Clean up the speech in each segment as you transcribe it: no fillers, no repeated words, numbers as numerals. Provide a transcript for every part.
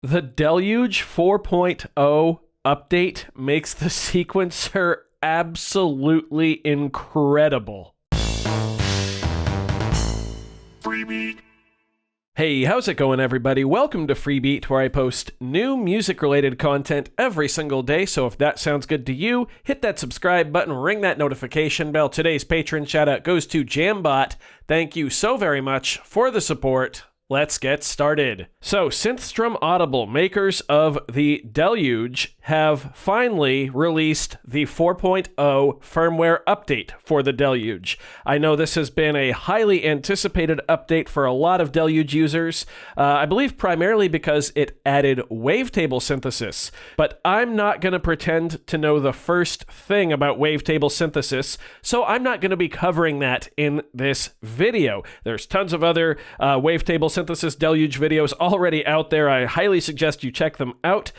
The Deluge 4.0 update makes the sequencer absolutely incredible. Freebie. Hey, how's it going, everybody? Welcome to Freebeat, where I post new music-related content every single day, so if that sounds good to you, hit that subscribe button, ring that notification bell. Today's patron shout-out goes to Jambot. Thank you so very much for the support. Let's get started. So, Synthstrom Audible, makers of the Deluge, have finally released the 4.0 firmware update for the Deluge. I know this has been a highly anticipated update for a lot of Deluge users, I believe primarily because it added wavetable synthesis, but I'm not going to pretend to know the first thing about wavetable synthesis, so I'm not going to be covering that in this video. There's tons of other wavetable synthesis Deluge videos already out there. I highly suggest you check them out.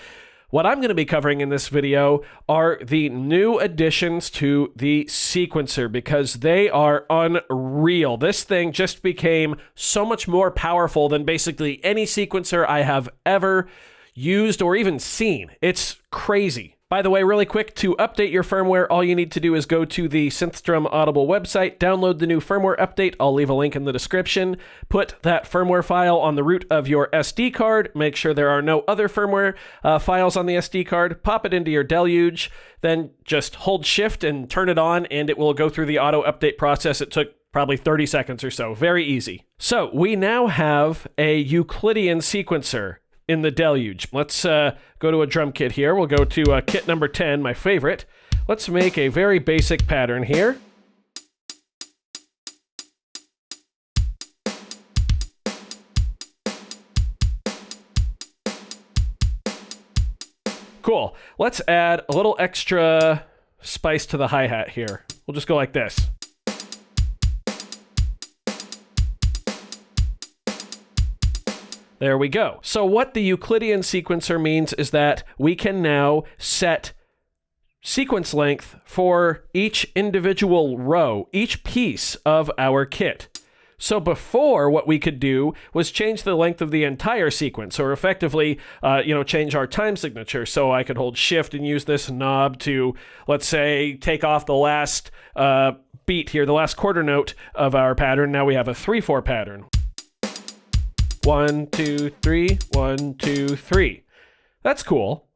What I'm going to be covering in this video are the new additions to the sequencer because they are unreal. This thing just became so much more powerful than basically any sequencer I have ever used or even seen. It's crazy. By the way, really quick, to update your firmware, all you need to do is go to the Synthstrom Audible website, download the new firmware update. I'll leave a link in the description. Put that firmware file on the root of your SD card. Make sure there are no other firmware files on the SD card. Pop it into your Deluge. Then just hold Shift and turn it on, and it will go through the auto update process. It took probably 30 seconds or so. Very easy. So we now have a Euclidean sequencer in the Deluge. Let's go to a drum kit here. We'll go to kit number 10, my favorite. Let's make a very basic pattern here. Cool. Let's add a little extra spice to the hi-hat here. We'll just go like this. There we go. So what the Euclidean sequencer means is that we can now set sequence length for each individual row, each piece of our kit. So before, what we could do was change the length of the entire sequence, or effectively, change our time signature. So I could hold Shift and use this knob to, let's say, take off the last beat here, the last quarter note of our pattern. Now we have a 3/4 pattern. 1, 2, 3, 1, 2, 3. That's cool.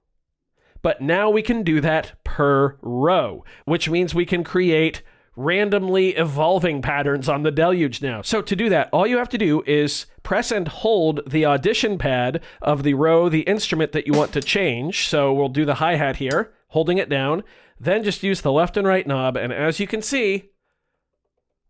But now we can do that per row, which means we can create randomly evolving patterns on the Deluge now. So to do that, all you have to do is press and hold the audition pad of the row, the instrument that you want to change. So we'll do the hi-hat here, holding it down, then just use the left and right knob, and as you can see,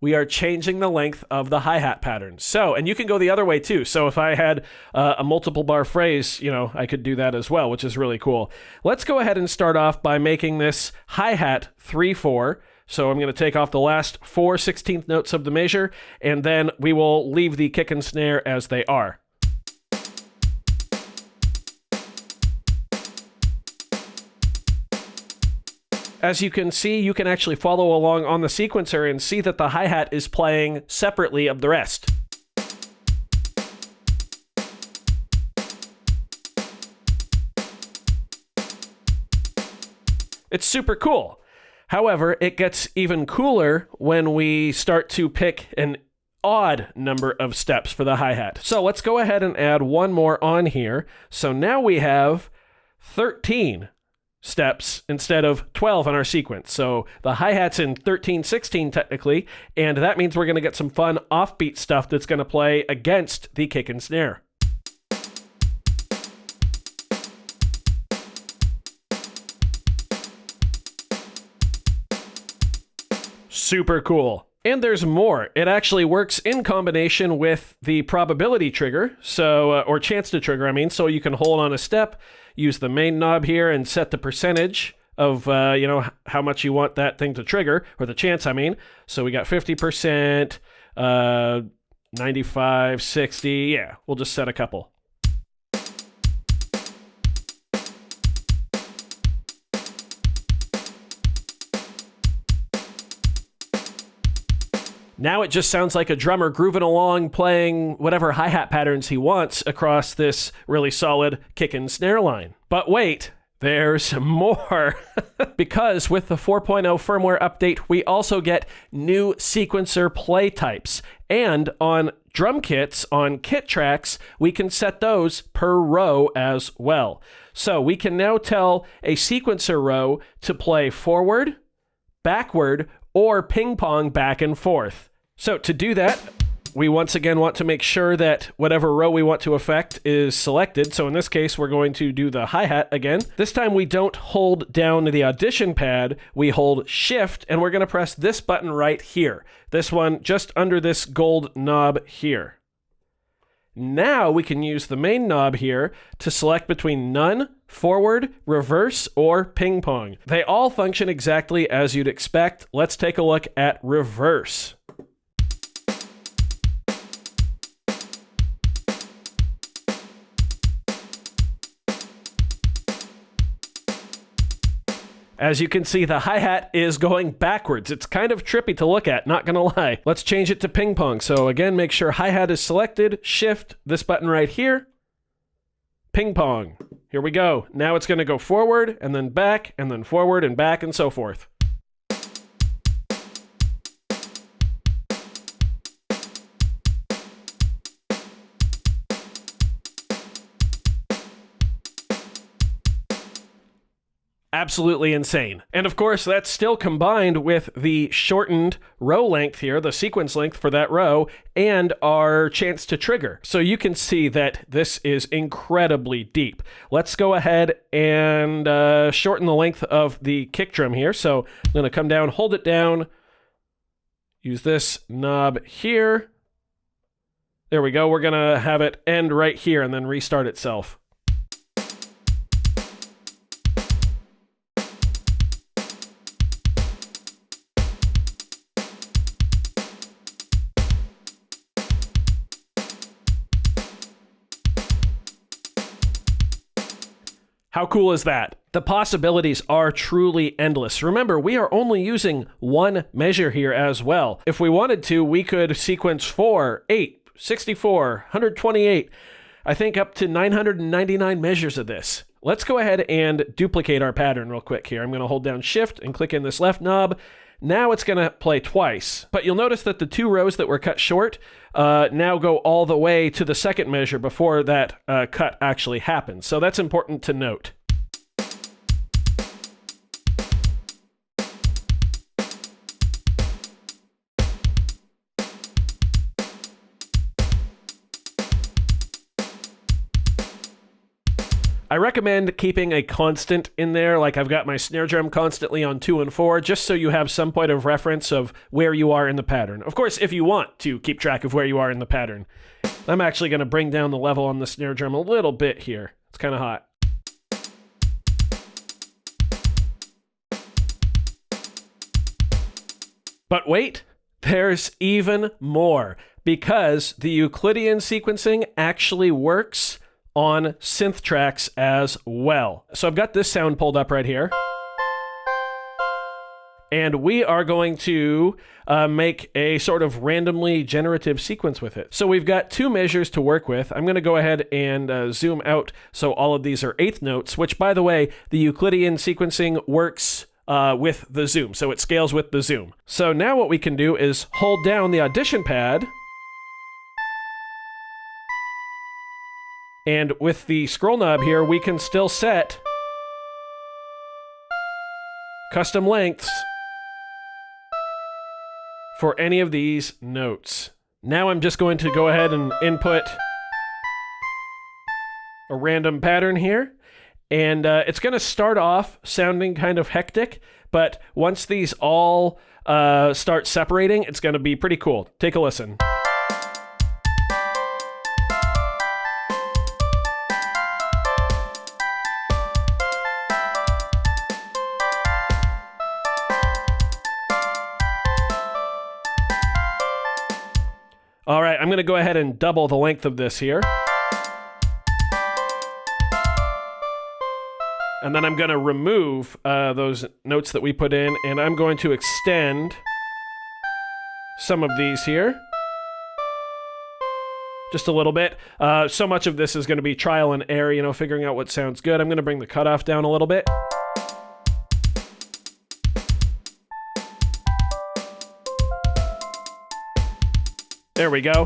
we are changing the length of the hi-hat pattern. So, and you can go the other way too. So if I had a multiple bar phrase, I could do that as well, which is really cool. Let's go ahead and start off by making this hi-hat 3/4. So I'm going to take off the last 4 16th notes of the measure, and then we will leave the kick and snare as they are. As you can see, you can actually follow along on the sequencer and see that the hi-hat is playing separately of the rest. It's super cool. However, it gets even cooler when we start to pick an odd number of steps for the hi-hat. So let's go ahead and add one more on here. So now we have 13 steps instead of 12 on our sequence. So the hi-hat's in 13/16 technically, and that means we're going to get some fun offbeat stuff that's going to play against the kick and snare. Super cool. And there's more. It actually works in combination with the probability trigger, or chance to trigger, so you can hold on a step, use the main knob here, and set the percentage of, how much you want that thing to trigger, or the chance, So we got 50%, 95, 60, yeah, we'll just set a couple. Now it just sounds like a drummer grooving along, playing whatever hi-hat patterns he wants across this really solid kick and snare line. But wait, there's more. Because with the 4.0 firmware update, we also get new sequencer play types. And on drum kits, on kit tracks, we can set those per row as well. So we can now tell a sequencer row to play forward, backward, or ping pong back and forth. So to do that, we once again want to make sure that whatever row we want to affect is selected. So in this case, we're going to do the hi-hat again. This time we don't hold down the audition pad, we hold shift, and we're gonna press this button right here. This one just under this gold knob here. Now we can use the main knob here to select between none, forward, reverse, or ping pong. They all function exactly as you'd expect. Let's take a look at reverse. As you can see, the hi-hat is going backwards. It's kind of trippy to look at, not gonna lie. Let's change it to ping pong. So again, make sure hi-hat is selected, shift, this button right here, ping pong. Here we go. Now it's gonna go forward, and then back, and then forward and back, and so forth. Absolutely insane. And of course, that's still combined with the shortened row length here, the sequence length for that row, and our chance to trigger. So you can see that this is incredibly deep. Let's go ahead and shorten the length of the kick drum here. So I'm gonna come down, hold it down, use this knob here. There we go. We're gonna have it end right here and then restart itself. How cool is that? The possibilities are truly endless. Remember, we are only using one measure here as well. If we wanted to, we could sequence 4, 8, 64, 128, I think up to 999 measures of this. Let's go ahead and duplicate our pattern real quick here. I'm gonna hold down shift and click in this left knob. Now it's gonna play twice, but you'll notice that the two rows that were cut short now go all the way to the second measure before that cut actually happens. So that's important to note. I recommend keeping a constant in there, like I've got my snare drum constantly on 2 and 4, just so you have some point of reference of where you are in the pattern. Of course, if you want to keep track of where you are in the pattern. I'm actually going to bring down the level on the snare drum a little bit here. It's kind of hot. But wait, there's even more, because the Euclidean sequencing actually works on synth tracks as well. So I've got this sound pulled up right here. And we are going to make a sort of randomly generative sequence with it. So we've got two measures to work with. I'm gonna go ahead and zoom out so all of these are eighth notes, which by the way, the Euclidean sequencing works with the zoom. So it scales with the zoom. So now what we can do is hold down the audition pad, and with the scroll knob here, we can still set custom lengths for any of these notes. Now I'm just going to go ahead and input a random pattern here. And it's going to start off sounding kind of hectic, but once these all start separating, it's going to be pretty cool. Take a listen. All right, I'm going to go ahead and double the length of this here. And then I'm going to remove those notes that we put in, and I'm going to extend some of these here. Just a little bit. So much of this is going to be trial and error, you know, figuring out what sounds good. I'm going to bring the cutoff down a little bit. There we go.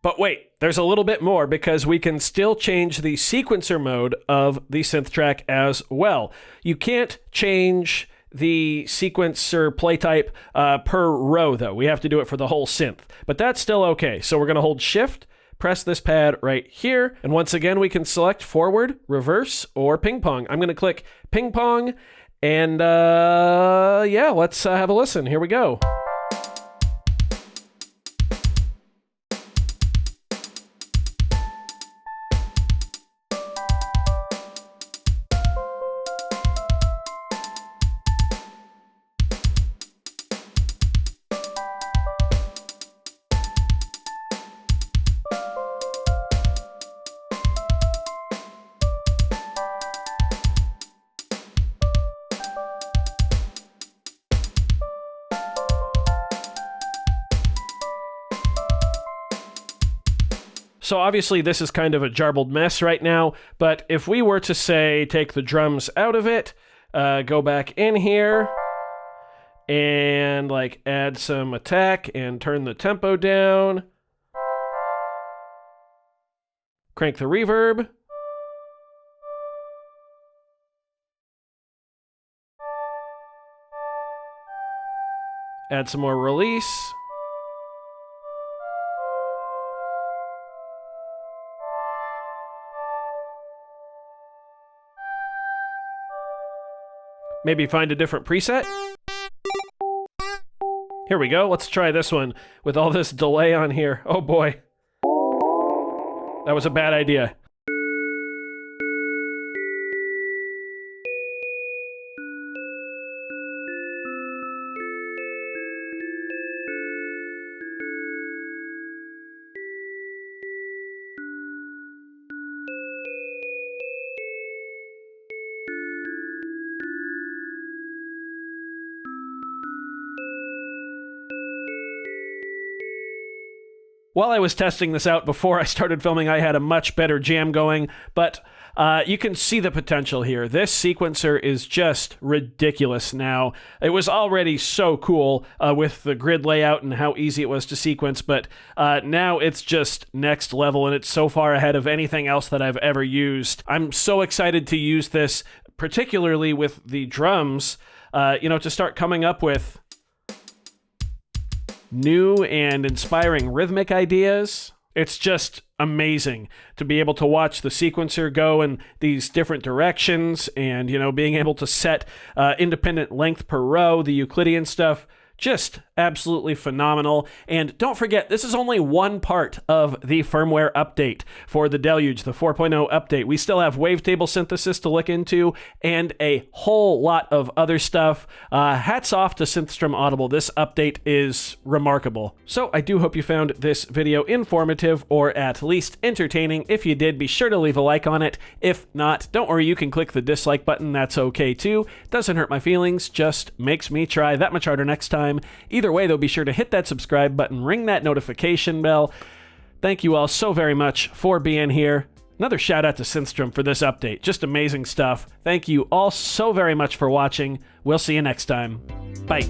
But wait, there's a little bit more because we can still change the sequencer mode of the synth track as well. You can't change the sequencer play type per row though. We have to do it for the whole synth, but that's still okay. So we're gonna hold Shift, press this pad right here, and once again we can select forward, reverse, or ping pong. I'm gonna click ping pong, and yeah, let's have a listen. Here we go. So obviously this is kind of a jarbled mess right now, but if we were to say take the drums out of it, go back in here, and like add some attack and turn the tempo down, crank the reverb, add some more release, maybe find a different preset. Here we go. Let's try this one with all this delay on here. Oh boy. That was a bad idea. While I was testing this out before I started filming, I had a much better jam going, but you can see the potential here. This sequencer is just ridiculous now. It was already so cool with the grid layout and how easy it was to sequence, but now it's just next level, and it's so far ahead of anything else that I've ever used. I'm so excited to use this, particularly with the drums, you know, to start coming up with new and inspiring rhythmic ideas. It's just amazing to be able to watch the sequencer go in these different directions and, you know, being able to set independent length per row, the Euclidean stuff. Just absolutely phenomenal. And don't forget, this is only one part of the firmware update for the Deluge, the 4.0 update. We still have wavetable synthesis to look into and a whole lot of other stuff. Hats off to Synthstrom Audible. This update is remarkable. So I do hope you found this video informative or at least entertaining. If you did, be sure to leave a like on it. If not, don't worry, you can click the dislike button. That's okay too. Doesn't hurt my feelings, just makes me try that much harder next time. Either way, though, be sure to hit that subscribe button, ring that notification bell. Thank you all so very much for being here. Another shout out to Synthstrom for this update. Just amazing stuff. Thank you all so very much for watching. We'll see you next time. Bye.